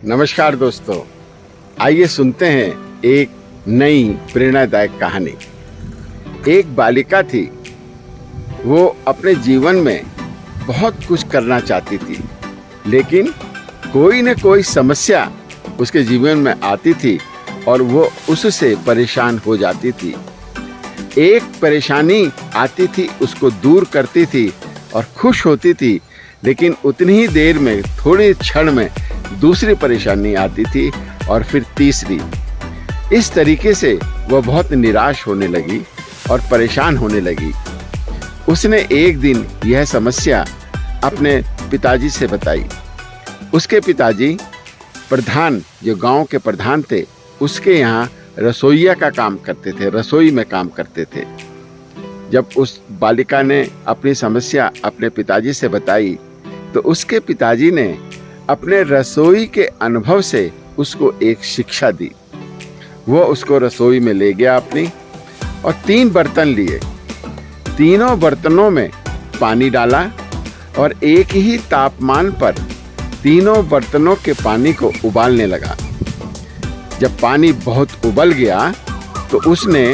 नमस्कार दोस्तों, आइए सुनते हैं एक नई प्रेरणादायक कहानी। एक बालिका थी, वो अपने जीवन में बहुत कुछ करना चाहती थी, लेकिन कोई न कोई समस्या उसके जीवन में आती थी और वो उससे परेशान हो जाती थी। एक परेशानी आती थी, उसको दूर करती थी और खुश होती थी, लेकिन उतनी ही देर में, थोड़े क्षण में दूसरी परेशानी आती थी और फिर तीसरी। इस तरीके से वह बहुत निराश होने लगी और परेशान होने लगी। उसने एक दिन यह समस्या अपने पिताजी से बताई। उसके पिताजी प्रधान, जो गांव के प्रधान थे, उसके यहाँ रसोइया का काम करते थे, रसोई में काम करते थे। जब उस बालिका ने अपनी समस्या अपने पिताजी से बताई तो उसके पिताजी ने अपने रसोई के अनुभव से उसको एक शिक्षा दी। वो उसको रसोई में ले गया अपनी, और 3 बर्तन लिए। तीनों बर्तनों में पानी डाला और एक ही तापमान पर तीनों बर्तनों के पानी को उबालने लगा। जब पानी बहुत उबल गया तो उसने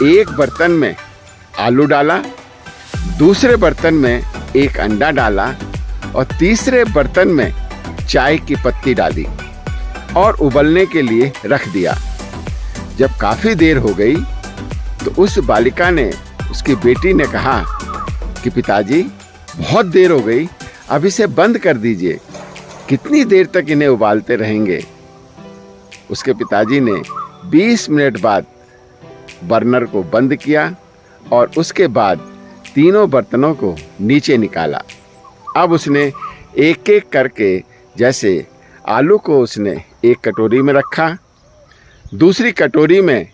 एक बर्तन में आलू डाला, दूसरे बर्तन में एक अंडा डाला और तीसरे बर्तन में चाय की पत्ती डाली और उबलने के लिए रख दिया। जब काफ़ी देर हो गई तो उस बालिका ने, उसकी बेटी ने कहा कि पिताजी, बहुत देर हो गई, अब इसे बंद कर दीजिए, कितनी देर तक इन्हें उबालते रहेंगे। उसके पिताजी ने 20 मिनट बाद बर्नर को बंद किया और उसके बाद तीनों बर्तनों को नीचे निकाला। अब उसने एक एक करके, जैसे आलू को उसने एक कटोरी में रखा, दूसरी कटोरी में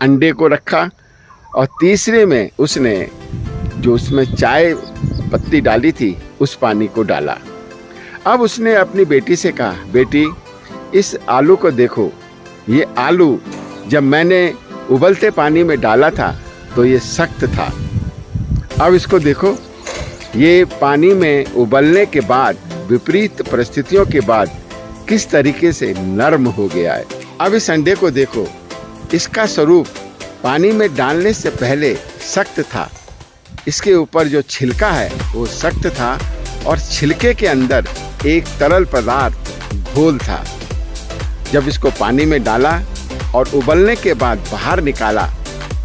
अंडे को रखा और तीसरे में उसने जो उसमें चाय पत्ती डाली थी उस पानी को डाला। अब उसने अपनी बेटी से कहा, बेटी, इस आलू को देखो, ये आलू जब मैंने उबलते पानी में डाला था तो ये सख्त था, अब इसको देखो, ये पानी में उबलने के बाद, विपरीत परिस्थितियों के बाद किस तरीके से नरम हो गया है। अब इस अंडे को देखो, इसका स्वरूप पानी में डालने से पहले सख्त था, इसके ऊपर जो छिलका है वो सख्त था और छिलके के अंदर एक तरल पदार्थ घोल था। जब इसको पानी में डाला और उबलने के बाद बाहर निकाला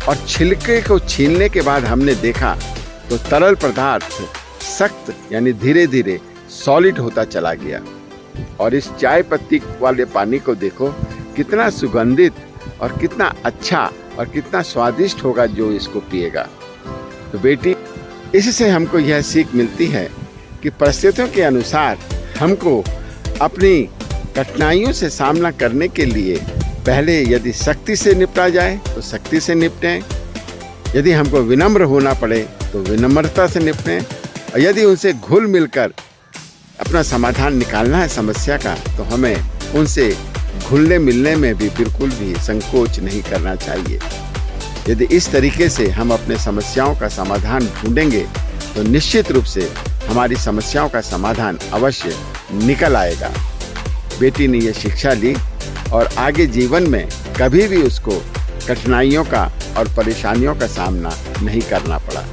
और छिलके को छीलने के बाद हमने देखा तो तरल पदार्थ सख्त, यानी धीरे धीरे सॉलिड होता चला गया। और इस चाय पत्ती वाले पानी को देखो, कितना सुगंधित और कितना अच्छा और कितना स्वादिष्ट होगा जो इसको पिएगा। तो बेटी, इससे हमको यह सीख मिलती है कि परिस्थितियों के अनुसार हमको अपनी कठिनाइयों से सामना करने के लिए पहले यदि सख्ती से निपटा जाए तो सख्ती से निपटें, यदि हमको विनम्र होना पड़े तो विनम्रता से निपटें, और यदि उनसे घुल मिलकर अपना समाधान निकालना है समस्या का तो हमें उनसे घुलने मिलने में भी बिल्कुल भी संकोच नहीं करना चाहिए। यदि इस तरीके से हम अपने समस्याओं का समाधान ढूंढेंगे तो निश्चित रूप से हमारी समस्याओं का समाधान अवश्य निकल आएगा। बेटी ने यह शिक्षा ली और आगे जीवन में कभी भी उसको कठिनाइयों का और परेशानियों का सामना नहीं करना पड़ा।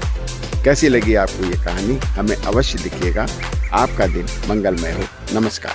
कैसी लगी आपको ये कहानी, हमें अवश्य लिखिएगा। आपका दिन मंगलमय हो। नमस्कार।